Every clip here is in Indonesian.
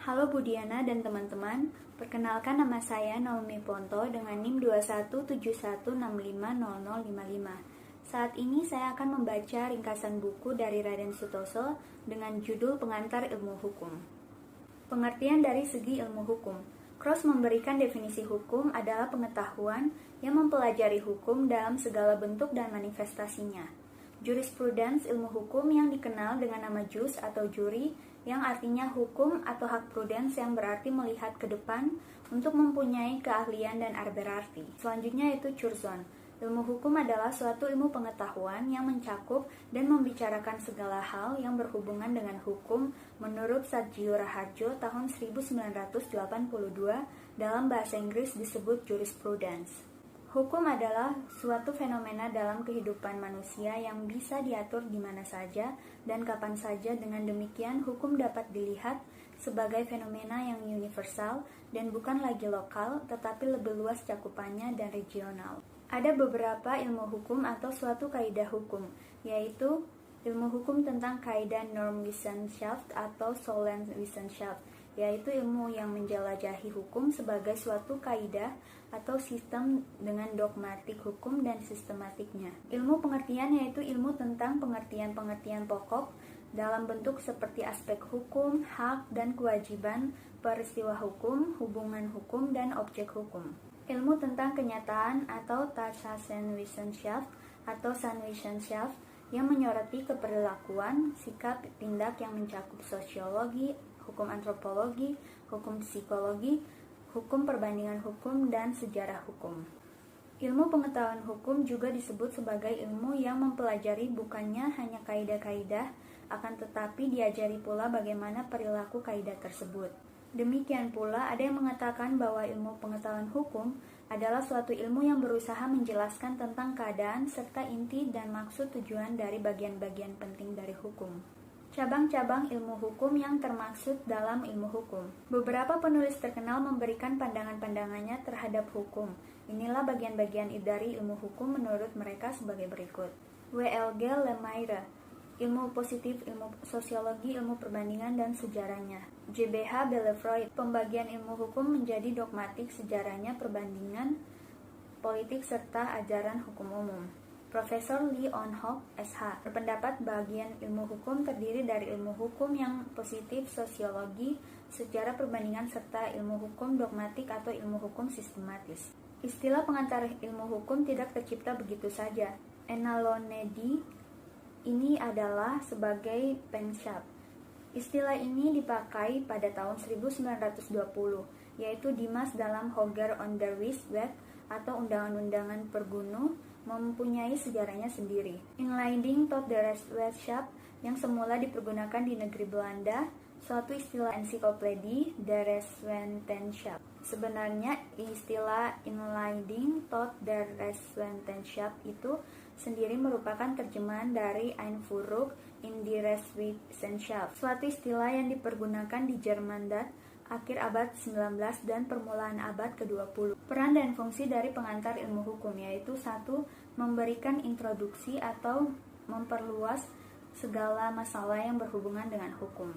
Halo Budiana dan teman-teman, perkenalkan nama saya Naomi Ponto dengan NIM 2171650055. Saat ini saya akan membaca ringkasan buku dari Raden Sutoso dengan judul Pengantar Ilmu Hukum. Pengertian dari segi ilmu hukum. Cross memberikan definisi hukum adalah pengetahuan yang mempelajari hukum dalam segala bentuk dan manifestasinya. Jurisprudence ilmu hukum yang dikenal dengan nama jus atau juri, yang artinya hukum atau hak prudens yang berarti melihat ke depan untuk mempunyai keahlian dan berarti. Selanjutnya yaitu curzon. Ilmu hukum adalah suatu ilmu pengetahuan yang mencakup dan membicarakan segala hal yang berhubungan dengan hukum menurut Satjiu Raharjo tahun 1982 dalam bahasa Inggris disebut jurisprudence. Hukum adalah suatu fenomena dalam kehidupan manusia yang bisa diatur di mana saja dan kapan saja. Dengan demikian, hukum dapat dilihat sebagai fenomena yang universal dan bukan lagi lokal, tetapi lebih luas cakupannya dan regional. Ada beberapa ilmu hukum atau suatu kaidah hukum, yaitu ilmu hukum tentang kaidah Normwissenschaft atau Solenwissenschaft, yaitu ilmu yang menjelajahi hukum sebagai suatu kaidah atau sistem dengan dogmatik hukum dan sistematiknya. Ilmu pengertian yaitu ilmu tentang pengertian-pengertian pokok dalam bentuk seperti aspek hukum, hak dan kewajiban, peristiwa hukum, hubungan hukum, dan objek hukum. Ilmu tentang kenyataan atau Tatsachen-Wissenschaft atau San-Wissenschaft yang menyoroti keperlakuan, sikap, tindak yang mencakup sosiologi, hukum antropologi, hukum psikologi, hukum perbandingan hukum, dan sejarah hukum. Ilmu pengetahuan hukum juga disebut sebagai ilmu yang mempelajari bukannya hanya kaidah-kaidah, akan tetapi diajari pula bagaimana perilaku kaidah tersebut. Demikian pula ada yang mengatakan bahwa ilmu pengetahuan hukum adalah suatu ilmu yang berusaha menjelaskan tentang keadaan serta inti dan maksud tujuan dari bagian-bagian penting dari hukum. Cabang-cabang ilmu hukum yang termaksud dalam ilmu hukum. Beberapa penulis terkenal memberikan pandangan-pandangannya terhadap hukum. Inilah bagian-bagian dari ilmu hukum menurut mereka sebagai berikut. W.L.G. Lemaitre, ilmu positif, ilmu sosiologi, ilmu perbandingan, dan sejarahnya. J.B.H. Bellefroid, pembagian ilmu hukum menjadi dogmatik, sejarahnya, perbandingan, politik, serta ajaran hukum umum. Profesor Lee On-Hok, SH, berpendapat bagian ilmu hukum terdiri dari ilmu hukum yang positif, sosiologi, sejarah perbandingan, serta ilmu hukum dogmatik atau ilmu hukum sistematis. Istilah pengantar ilmu hukum tidak tercipta begitu saja. Enalonedi ini adalah sebagai penshap. Istilah ini dipakai pada tahun 1920, yaitu Dimas dalam Hoger Onderwijswet atau Undangan-Undangan Pergunu, mempunyai sejarahnya sendiri. Inleiding tot de Rechtswetenschap yang semula dipergunakan di negeri Belanda, suatu istilah ensiklopedi de Rechtswetenschap. Sebenarnya istilah Inleiding tot de Rechtswetenschap itu sendiri merupakan terjemahan dari Einführung in die Rechtswissenschaft, suatu istilah yang dipergunakan di Jerman akhir abad 19 dan permulaan abad ke-20. Peran dan fungsi dari pengantar ilmu hukum yaitu 1. Memberikan introduksi atau memperluas segala masalah yang berhubungan dengan hukum.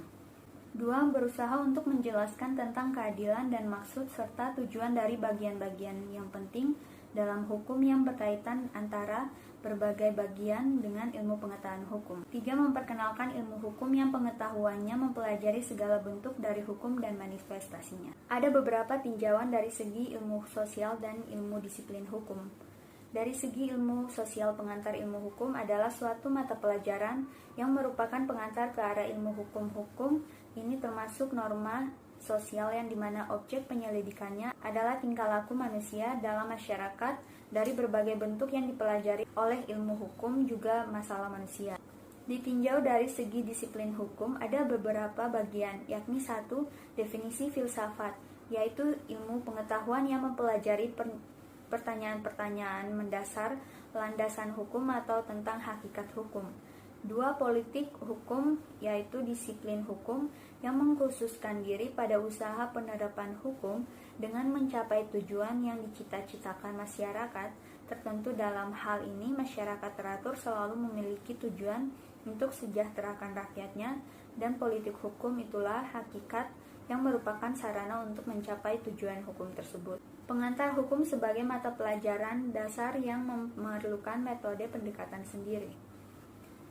2. Berusaha untuk menjelaskan tentang keadilan dan maksud serta tujuan dari bagian-bagian yang penting dalam hukum yang berkaitan antara berbagai bagian dengan ilmu pengetahuan hukum. 3. Memperkenalkan ilmu hukum yang pengetahuannya mempelajari segala bentuk dari hukum dan manifestasinya. Ada beberapa tinjauan dari segi ilmu sosial dan ilmu disiplin hukum. Dari segi ilmu sosial, pengantar ilmu hukum adalah suatu mata pelajaran yang merupakan pengantar ke arah ilmu hukum-hukum. Ini termasuk norma sosial yang dimana objek penyelidikannya adalah tingkah laku manusia dalam masyarakat dari berbagai bentuk yang dipelajari oleh ilmu hukum, juga masalah manusia. Ditinjau dari segi disiplin hukum ada beberapa bagian, yakni 1. Definisi filsafat, yaitu ilmu pengetahuan yang mempelajari pertanyaan-pertanyaan mendasar landasan hukum atau tentang hakikat hukum. 2. Politik hukum, yaitu disiplin hukum yang mengkhususkan diri pada usaha penerapan hukum dengan mencapai tujuan yang dicita-citakan masyarakat tertentu. Dalam hal ini, masyarakat teratur selalu memiliki tujuan untuk sejahterakan rakyatnya, dan politik hukum itulah hakikat yang merupakan sarana untuk mencapai tujuan hukum tersebut. Pengantar hukum sebagai mata pelajaran dasar yang memerlukan metode pendekatan sendiri.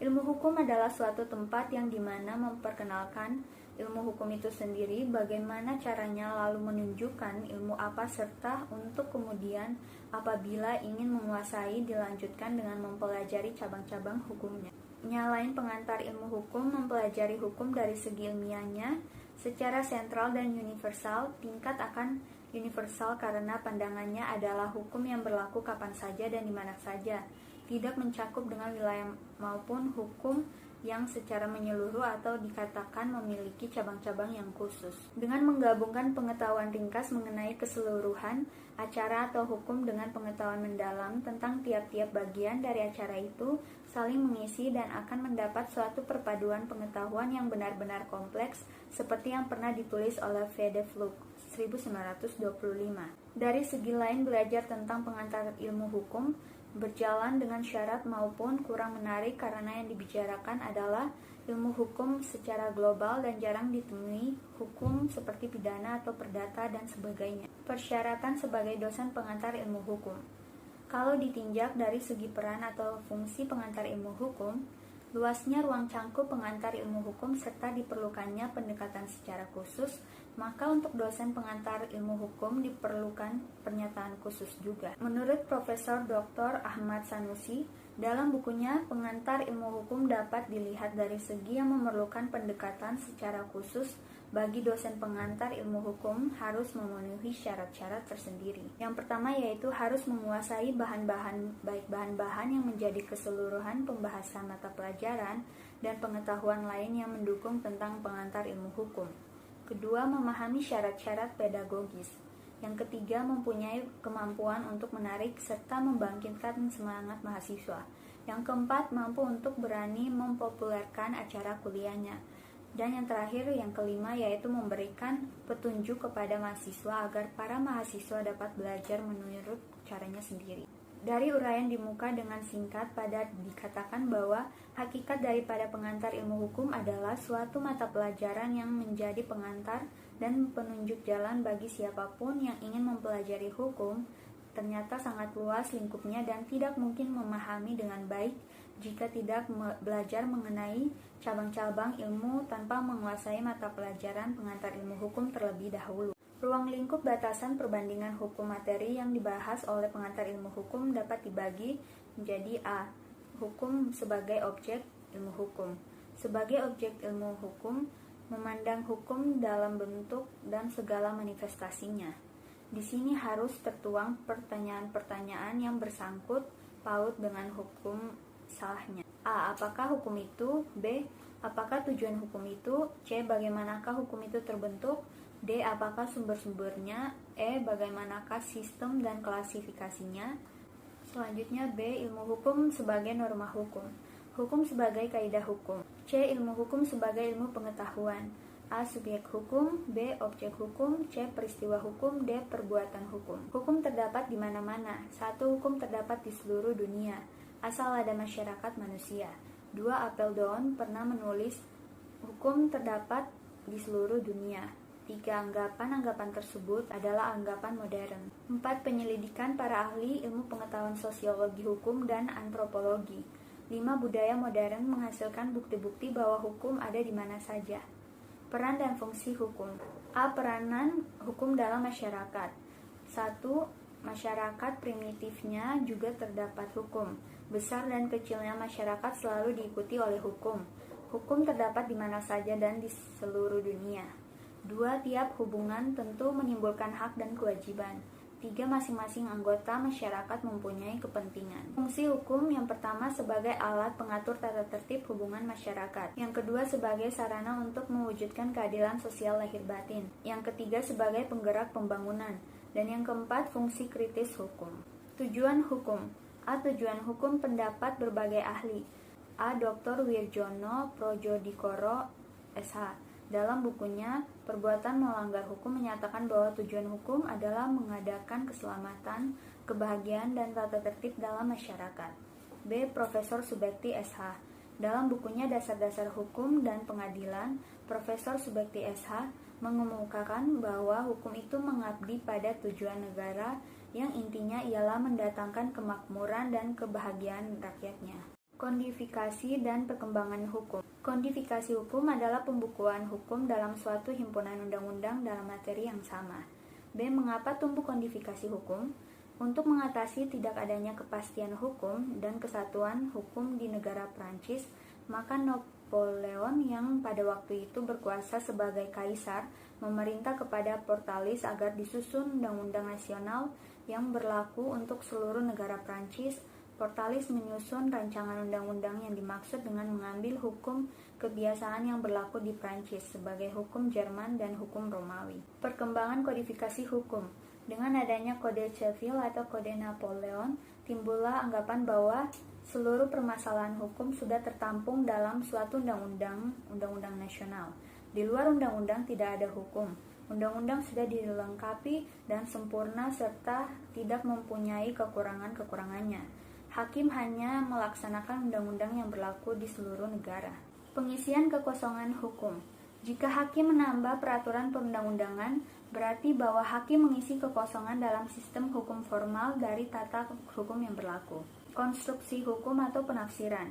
Ilmu hukum adalah suatu tempat yang dimana memperkenalkan ilmu hukum itu sendiri, bagaimana caranya, lalu menunjukkan ilmu apa, serta untuk kemudian apabila ingin menguasai dilanjutkan dengan mempelajari cabang-cabang hukumnya. Lain pengantar ilmu hukum mempelajari hukum dari segi ilmiahnya secara sentral dan universal. Tingkat akan universal karena pandangannya adalah hukum yang berlaku kapan saja dan di mana saja, tidak mencakup dengan wilayah maupun hukum yang secara menyeluruh atau dikatakan memiliki cabang-cabang yang khusus. Dengan menggabungkan pengetahuan ringkas mengenai keseluruhan acara atau hukum dengan pengetahuan mendalam tentang tiap-tiap bagian dari acara itu, saling mengisi dan akan mendapat suatu perpaduan pengetahuan yang benar-benar kompleks seperti yang pernah ditulis oleh V. de Vlug 1925. Dari segi lain, belajar tentang pengantar ilmu hukum berjalan dengan syarat maupun kurang menarik karena yang dibicarakan adalah ilmu hukum secara global dan jarang ditemui hukum seperti pidana atau perdata dan sebagainya. Persyaratan sebagai dosen pengantar ilmu hukum. Kalau ditinjak dari segi peran atau fungsi pengantar ilmu hukum, luasnya ruang cangkup pengantar ilmu hukum serta diperlukannya pendekatan secara khusus, maka untuk dosen pengantar ilmu hukum diperlukan pernyataan khusus juga. Menurut Profesor Dr. Ahmad Sanusi, dalam bukunya Pengantar Ilmu Hukum dapat dilihat dari segi yang memerlukan pendekatan secara khusus bagi dosen pengantar ilmu hukum harus memenuhi syarat-syarat tersendiri. Yang pertama yaitu harus menguasai bahan-bahan yang menjadi keseluruhan pembahasan mata pelajaran dan pengetahuan lain yang mendukung tentang pengantar ilmu hukum. Kedua, memahami syarat-syarat pedagogis. Yang ketiga, mempunyai kemampuan untuk menarik serta membangkitkan semangat mahasiswa. Yang keempat, mampu untuk berani mempopulerkan acara kuliahnya. Dan yang terakhir, yang kelima, yaitu memberikan petunjuk kepada mahasiswa agar para mahasiswa dapat belajar menurut caranya sendiri. Dari uraian di muka dengan singkat pada dikatakan bahwa hakikat daripada pengantar ilmu hukum adalah suatu mata pelajaran yang menjadi pengantar dan penunjuk jalan bagi siapapun yang ingin mempelajari hukum. Ternyata sangat luas lingkupnya dan tidak mungkin memahami dengan baik jika tidak belajar mengenai cabang-cabang ilmu tanpa menguasai mata pelajaran pengantar ilmu hukum terlebih dahulu. Ruang lingkup batasan perbandingan hukum materi yang dibahas oleh pengantar ilmu hukum dapat dibagi menjadi A. Hukum sebagai objek ilmu hukum. Sebagai objek ilmu hukum, memandang hukum dalam bentuk dan segala manifestasinya. Di sini harus tertuang pertanyaan-pertanyaan yang bersangkut paut dengan hukum salahnya. A. Apakah hukum itu? B. Apakah tujuan hukum itu? C. Bagaimanakah hukum itu terbentuk? D. Apakah sumber-sumbernya? E. Bagaimanakah sistem dan klasifikasinya? Selanjutnya B. Ilmu hukum sebagai norma hukum. Hukum sebagai kaidah hukum. C. Ilmu hukum sebagai ilmu pengetahuan. A. Subjek hukum. B. Objek hukum. C. Peristiwa hukum. D. Perbuatan hukum. Hukum terdapat di mana-mana. 1. Hukum terdapat di seluruh dunia, asal ada masyarakat manusia. 2. Apeldoorn pernah menulis hukum terdapat di seluruh dunia. 3. Anggapan-anggapan tersebut adalah anggapan modern. 4. Penyelidikan para ahli ilmu pengetahuan sosiologi hukum dan antropologi. 5. Budaya modern menghasilkan bukti-bukti bahwa hukum ada di mana saja. Peran dan fungsi hukum. A. Peranan hukum dalam masyarakat. 1. Masyarakat primitifnya juga terdapat hukum. Besar dan kecilnya masyarakat selalu diikuti oleh hukum. Hukum terdapat di mana saja dan di seluruh dunia. 2. Tiap hubungan tentu menimbulkan hak dan kewajiban. 3. Masing-masing anggota masyarakat mempunyai kepentingan. Fungsi hukum yang pertama sebagai alat pengatur tata tertib hubungan masyarakat. Yang kedua sebagai sarana untuk mewujudkan keadilan sosial lahir batin. Yang ketiga sebagai penggerak pembangunan. Dan yang keempat fungsi kritis hukum. Tujuan hukum. A. Tujuan hukum pendapat berbagai ahli. A. Dr. Wirjono Projodikoro SH. Dalam bukunya, Perbuatan Melanggar Hukum menyatakan bahwa tujuan hukum adalah mengadakan keselamatan, kebahagiaan, dan tata tertib dalam masyarakat. B. Profesor Subekti SH. Dalam bukunya Dasar-Dasar Hukum dan Pengadilan, Profesor Subekti SH mengemukakan bahwa hukum itu mengabdi pada tujuan negara yang intinya ialah mendatangkan kemakmuran dan kebahagiaan rakyatnya. Kodifikasi dan perkembangan hukum. Kodifikasi hukum adalah pembukuan hukum dalam suatu himpunan undang-undang dalam materi yang sama. B. Mengapa tumbuh kodifikasi hukum? Untuk mengatasi tidak adanya kepastian hukum dan kesatuan hukum di negara Prancis, maka Napoleon yang pada waktu itu berkuasa sebagai kaisar memerintah kepada Portalis agar disusun undang-undang nasional yang berlaku untuk seluruh negara Prancis. Portalis menyusun rancangan undang-undang yang dimaksud dengan mengambil hukum kebiasaan yang berlaku di Prancis sebagai hukum Jerman dan hukum Romawi. Perkembangan kodifikasi hukum. Dengan adanya Kode Civil atau Kode Napoleon, timbullah anggapan bahwa seluruh permasalahan hukum sudah tertampung dalam suatu undang-undang nasional. Di luar undang-undang tidak ada hukum. Undang-undang sudah dilengkapi dan sempurna serta tidak mempunyai kekurangan-kekurangannya. Hakim hanya melaksanakan undang-undang yang berlaku di seluruh negara. Pengisian kekosongan hukum. Jika hakim menambah peraturan perundang-undangan, berarti bahwa hakim mengisi kekosongan dalam sistem hukum formal dari tata hukum yang berlaku. Konstruksi hukum atau penafsiran.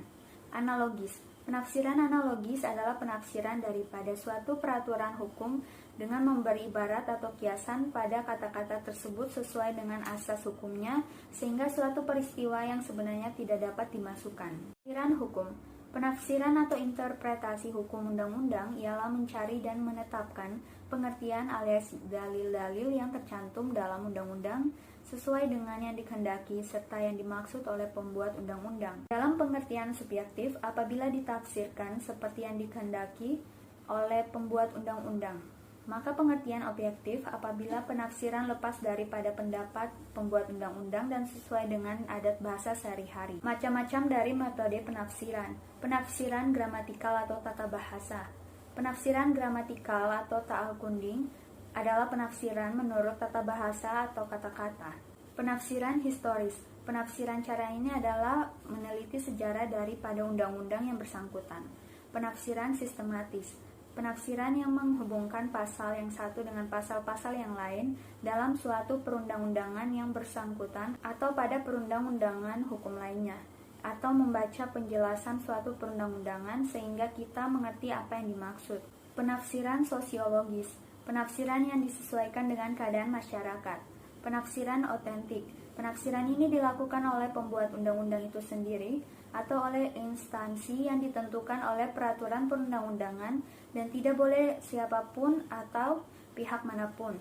Analogis. Penafsiran analogis adalah penafsiran daripada suatu peraturan hukum dengan memberi ibarat atau kiasan pada kata-kata tersebut sesuai dengan asas hukumnya, sehingga suatu peristiwa yang sebenarnya tidak dapat dimasukkan. Penafsiran hukum. Penafsiran atau interpretasi hukum undang-undang ialah mencari dan menetapkan pengertian alias dalil-dalil yang tercantum dalam undang-undang sesuai dengan yang dikehendaki serta yang dimaksud oleh pembuat undang-undang. Dalam pengertian subjektif, apabila ditafsirkan seperti yang dikehendaki oleh pembuat undang-undang, maka pengertian objektif apabila penafsiran lepas daripada pendapat pembuat undang-undang dan sesuai dengan adat bahasa sehari-hari. Macam-macam dari metode penafsiran. Penafsiran gramatikal atau tata bahasa. Penafsiran gramatikal atau ta'al-kunding adalah penafsiran menurut tata bahasa atau kata-kata. Penafsiran historis. Penafsiran cara ini adalah meneliti sejarah daripada undang-undang yang bersangkutan. Penafsiran sistematis. Penafsiran yang menghubungkan pasal yang satu dengan pasal-pasal yang lain dalam suatu perundang-undangan yang bersangkutan atau pada perundang-undangan hukum lainnya, atau membaca penjelasan suatu perundang-undangan sehingga kita mengerti apa yang dimaksud. Penafsiran sosiologis. Penafsiran yang disesuaikan dengan keadaan masyarakat. Penafsiran otentik. Penafsiran ini dilakukan oleh pembuat undang-undang itu sendiri atau oleh instansi yang ditentukan oleh peraturan perundang-undangan dan tidak boleh siapapun atau pihak manapun.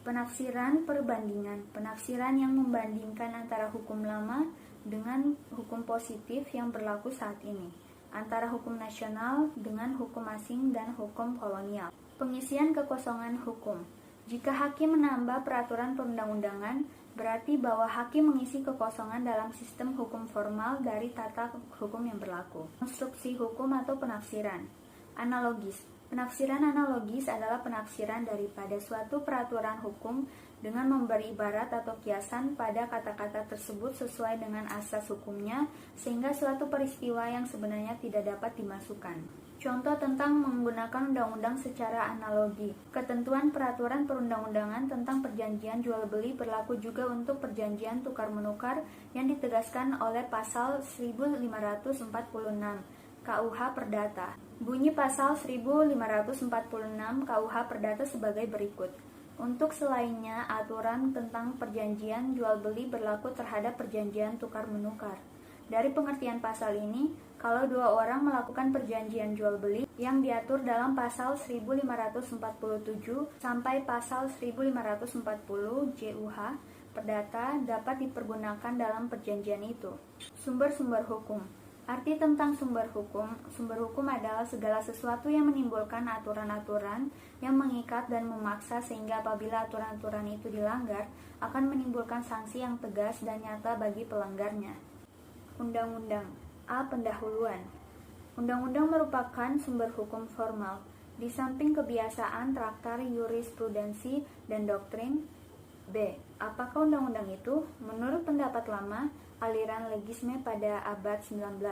Penafsiran perbandingan. Penafsiran yang membandingkan antara hukum lama dengan hukum positif yang berlaku saat ini, antara hukum nasional dengan hukum asing dan hukum kolonial. Pengisian kekosongan hukum. Jika hakim menambah peraturan perundang-undangan, berarti bahwa hakim mengisi kekosongan dalam sistem hukum formal dari tata hukum yang berlaku. Konstruksi hukum atau penafsiran. Analogis. Penafsiran analogis adalah penafsiran daripada suatu peraturan hukum dengan memberi ibarat atau kiasan pada kata-kata tersebut sesuai dengan asas hukumnya, sehingga suatu peristiwa yang sebenarnya tidak dapat dimasukkan. Contoh tentang menggunakan undang-undang secara analogi. Ketentuan peraturan perundang-undangan tentang perjanjian jual-beli berlaku juga untuk perjanjian tukar-menukar yang ditegaskan oleh pasal 1546 KUH Perdata. Bunyi pasal 1546 KUH Perdata sebagai berikut. Untuk selainnya, aturan tentang perjanjian jual-beli berlaku terhadap perjanjian tukar-menukar. Dari pengertian pasal ini, kalau dua orang melakukan perjanjian jual-beli yang diatur dalam pasal 1547 sampai pasal 1540 JUH Perdata dapat dipergunakan dalam perjanjian itu. Sumber-sumber hukum. Arti tentang sumber hukum. Sumber hukum adalah segala sesuatu yang menimbulkan aturan-aturan yang mengikat dan memaksa sehingga apabila aturan-aturan itu dilanggar akan menimbulkan sanksi yang tegas dan nyata bagi pelanggarnya. Undang-undang. A. Pendahuluan. Undang-undang merupakan sumber hukum formal. Di samping kebiasaan, traktat, jurisprudensi, dan doktrin. B. Apakah undang-undang itu? Menurut pendapat lama, aliran legisme pada abad 19,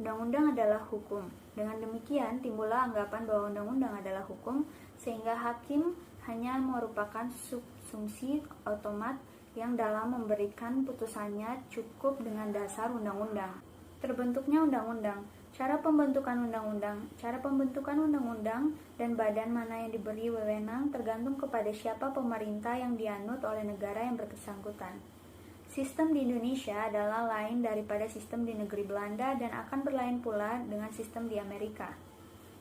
Undang-undang adalah hukum. Dengan demikian, timbullah anggapan bahwa undang-undang adalah hukum, sehingga hakim hanya merupakan subsumpsi otomat yang dalam memberikan putusannya cukup dengan dasar undang-undang. Terbentuknya undang-undang. Cara pembentukan undang-undang dan badan mana yang diberi wewenang tergantung kepada siapa pemerintah yang dianut oleh negara yang bersangkutan. Sistem di Indonesia adalah lain daripada sistem di negeri Belanda dan akan berlain pula dengan sistem di Amerika.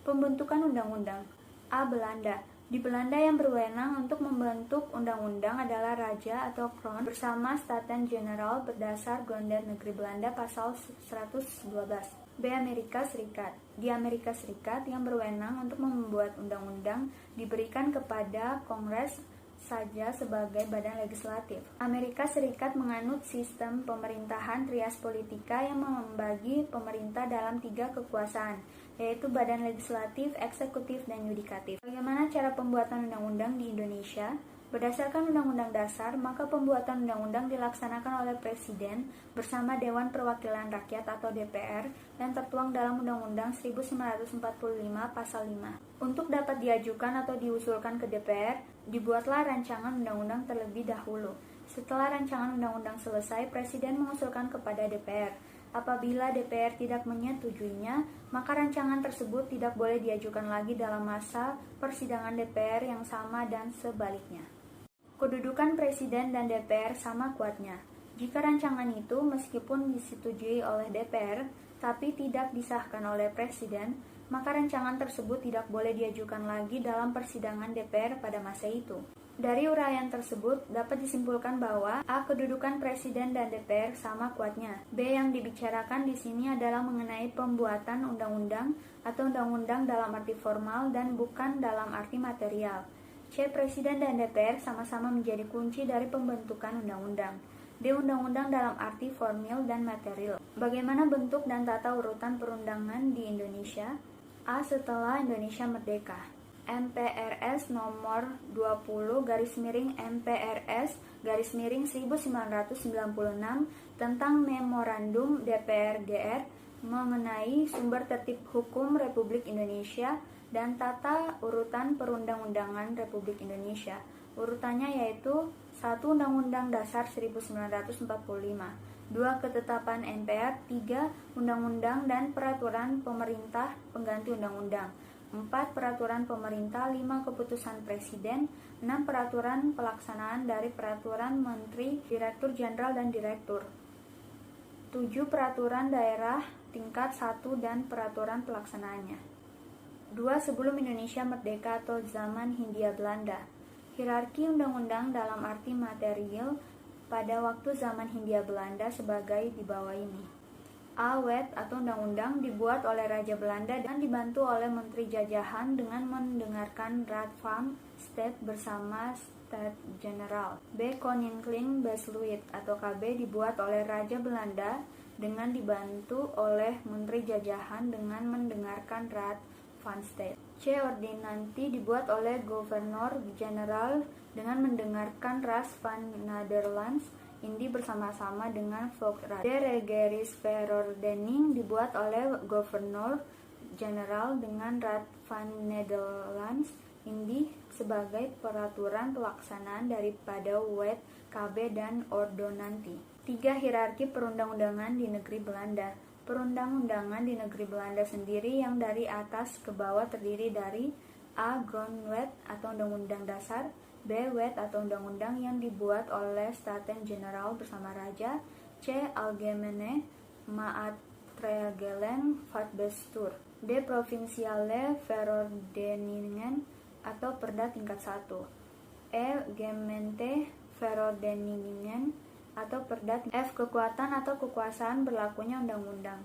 Pembentukan undang-undang. A. Belanda. Di Belanda yang berwenang untuk membentuk undang-undang adalah Raja atau Kroon bersama Staten-Generaal berdasar Grondwet Negeri Belanda pasal 112. B. Amerika Serikat. Di Amerika Serikat yang berwenang untuk membuat undang-undang diberikan kepada Kongres saja sebagai badan legislatif. Amerika Serikat menganut sistem pemerintahan trias politika yang membagi pemerintah dalam 3 kekuasaan, yaitu badan legislatif, eksekutif, dan yudikatif. Bagaimana cara pembuatan undang-undang di Indonesia? Berdasarkan Undang-Undang Dasar, maka pembuatan undang-undang dilaksanakan oleh Presiden bersama Dewan Perwakilan Rakyat atau DPR yang tertuang dalam Undang-Undang 1945 Pasal 5. Untuk dapat diajukan atau diusulkan ke DPR, dibuatlah rancangan undang-undang terlebih dahulu. Setelah rancangan undang-undang selesai, Presiden mengusulkan kepada DPR. Apabila DPR tidak menyetujuinya, maka rancangan tersebut tidak boleh diajukan lagi dalam masa persidangan DPR yang sama dan sebaliknya. Kedudukan Presiden dan DPR sama kuatnya. Jika rancangan itu meskipun disetujui oleh DPR, tapi tidak disahkan oleh Presiden, maka rancangan tersebut tidak boleh diajukan lagi dalam persidangan DPR pada masa itu. Dari uraian tersebut, dapat disimpulkan bahwa A. Kedudukan Presiden dan DPR sama kuatnya. B. Yang dibicarakan di sini adalah mengenai pembuatan undang-undang atau undang-undang dalam arti formal dan bukan dalam arti material. C. Presiden dan DPR sama-sama menjadi kunci dari pembentukan undang-undang. D. Undang-undang dalam arti formil dan material. Bagaimana bentuk dan tata urutan perundangan di Indonesia? A. Setelah Indonesia merdeka. MPRS nomor 20/MPRS/1996 tentang Memorandum DPR-GR mengenai sumber tertib hukum Republik Indonesia dan tata urutan perundang-undangan Republik Indonesia. Urutannya yaitu 1. Undang-Undang Dasar 1945, 2. Ketetapan MPR, 3. Undang-undang dan peraturan pemerintah pengganti undang-undang, 4. Peraturan pemerintah, 5. Keputusan Presiden, 6. Peraturan pelaksanaan dari peraturan Menteri, Direktur Jenderal dan Direktur, 7. Peraturan daerah tingkat 1 dan peraturan pelaksanaannya. 2. Sebelum Indonesia merdeka atau zaman Hindia Belanda. Hierarki undang-undang dalam arti material pada waktu zaman Hindia Belanda sebagai di bawah ini. A. Wet atau undang-undang dibuat oleh Raja Belanda dan dibantu oleh Menteri Jajahan dengan mendengarkan Raad van State bersama Staten-Generaal. B. Koninklijk Besluit atau KB dibuat oleh Raja Belanda dengan dibantu oleh Menteri Jajahan dengan mendengarkan Raad van State. C. Ordinantie dibuat oleh Governor Jenderal dengan mendengarkan Raad van Nederlands Indi bersama-sama dengan Volksraad. D. Regeringsverordening dibuat oleh Governor Jenderal dengan Raad van Nederlands Indi sebagai peraturan pelaksanaan daripada Wet, KB, dan Ordonantie. 3. Hierarki perundang-undangan di negeri Belanda. Perundang-undangan di negeri Belanda sendiri yang dari atas ke bawah terdiri dari A. Grondwet atau Undang-Undang Dasar, B. Wet atau undang-undang yang dibuat oleh Staten-Generaal bersama Raja, C. Algemene Maatregelen Fatbestuur, D. Provinciale Verordeningen atau Perda tingkat 1, E. Gemeente Verordeningen atau Perda. F. Kekuatan atau kekuasaan berlakunya undang-undang.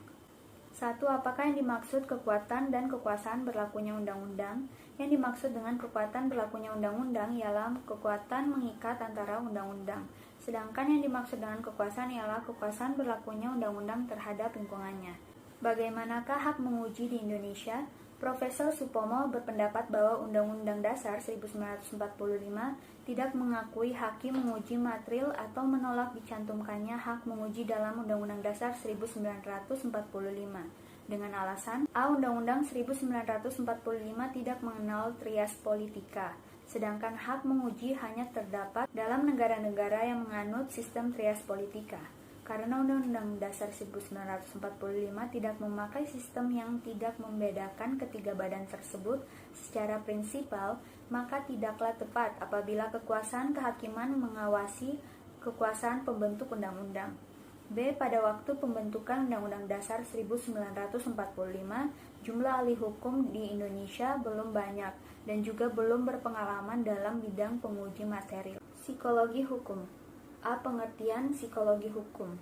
1. Apakah yang dimaksud kekuatan dan kekuasaan berlakunya undang-undang? Yang dimaksud dengan kekuatan berlakunya undang-undang ialah kekuatan mengikat antara undang-undang. Sedangkan yang dimaksud dengan kekuasaan ialah kekuasaan berlakunya undang-undang terhadap lingkungannya. Bagaimanakah hak menguji di Indonesia? Profesor Supomo berpendapat bahwa Undang-Undang Dasar 1945 tidak mengakui hakim menguji material atau menolak dicantumkannya hak menguji dalam Undang-Undang Dasar 1945. dengan alasan A. Undang-Undang 1945 tidak mengenal trias politika, sedangkan hak menguji hanya terdapat dalam negara-negara yang menganut sistem trias politika. Karena Undang-Undang Dasar 1945 tidak memakai sistem yang tidak membedakan ketiga badan tersebut secara prinsipal, maka tidaklah tepat apabila kekuasaan kehakiman mengawasi kekuasaan pembentuk undang-undang. B. Pada waktu pembentukan Undang-Undang Dasar 1945, jumlah ahli hukum di Indonesia belum banyak dan juga belum berpengalaman dalam bidang penguji materi. Psikologi hukum. A. Pengertian psikologi hukum.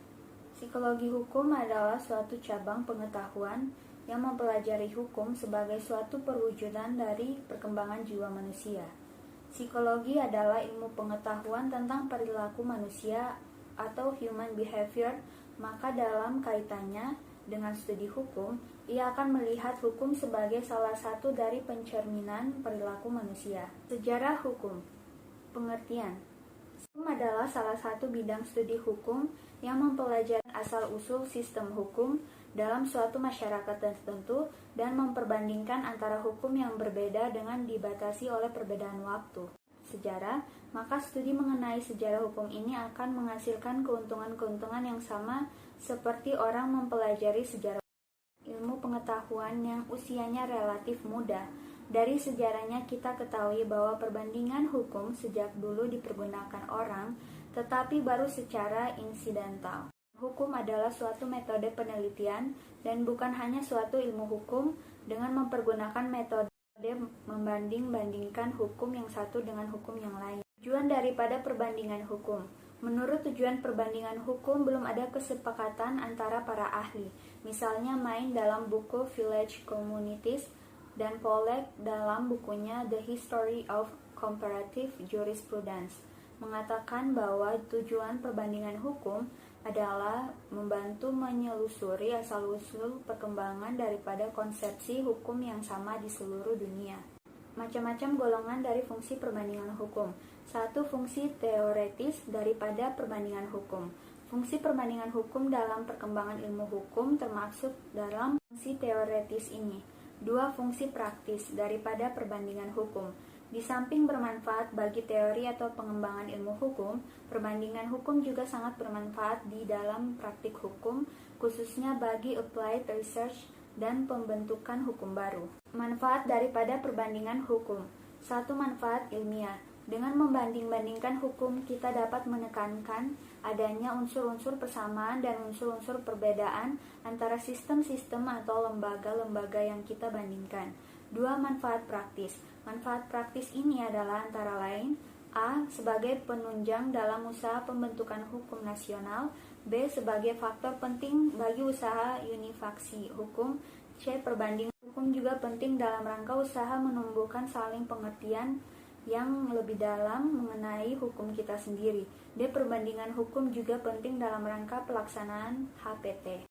Psikologi hukum adalah suatu cabang pengetahuan yang mempelajari hukum sebagai suatu perwujudan dari perkembangan jiwa manusia. Psikologi adalah ilmu pengetahuan tentang perilaku manusia atau human behavior, maka dalam kaitannya dengan studi hukum, ia akan melihat hukum sebagai salah satu dari pencerminan perilaku manusia. Sejarah hukum. Pengertian. Hukum adalah salah satu bidang studi hukum yang mempelajari asal-usul sistem hukum dalam suatu masyarakat tertentu dan memperbandingkan antara hukum yang berbeda dengan dibatasi oleh perbedaan waktu. Sejarah, maka studi mengenai sejarah hukum ini akan menghasilkan keuntungan-keuntungan yang sama seperti orang mempelajari sejarah ilmu pengetahuan yang usianya relatif muda. Dari sejarahnya kita ketahui bahwa perbandingan hukum sejak dulu dipergunakan orang, tetapi baru secara insidental. Hukum adalah suatu metode penelitian dan bukan hanya suatu ilmu hukum dengan mempergunakan metode membanding-bandingkan hukum yang satu dengan hukum yang lain. Tujuan daripada perbandingan hukum. Menurut tujuan perbandingan hukum belum ada kesepakatan antara para ahli. Misalnya Main dalam buku Village Communities dan Pollack dalam bukunya The History of Comparative Jurisprudence mengatakan bahwa tujuan perbandingan hukum adalah membantu menyelusuri asal-usul perkembangan daripada konsepsi hukum yang sama di seluruh dunia. Macam-macam golongan dari fungsi perbandingan hukum. 1. Fungsi teoretis daripada perbandingan hukum. Fungsi perbandingan hukum dalam perkembangan ilmu hukum termasuk dalam fungsi teoretis ini. 2. Fungsi praktis daripada perbandingan hukum. Di samping bermanfaat bagi teori atau pengembangan ilmu hukum, perbandingan hukum juga sangat bermanfaat di dalam praktik hukum, khususnya bagi applied research dan pembentukan hukum baru. Manfaat daripada perbandingan hukum. 1. Manfaat ilmiah. Dengan membanding-bandingkan hukum, kita dapat menekankan adanya unsur-unsur persamaan dan unsur-unsur perbedaan antara sistem-sistem atau lembaga-lembaga yang kita bandingkan. 2. Manfaat praktis. Manfaat praktis ini adalah antara lain A. Sebagai penunjang dalam usaha pembentukan hukum nasional. B. Sebagai faktor penting bagi usaha unifaksi hukum. C. Perbandingan hukum juga penting dalam rangka usaha menumbuhkan saling pengertian yang lebih dalam mengenai hukum kita sendiri. D. Perbandingan hukum juga penting dalam rangka pelaksanaan HPT.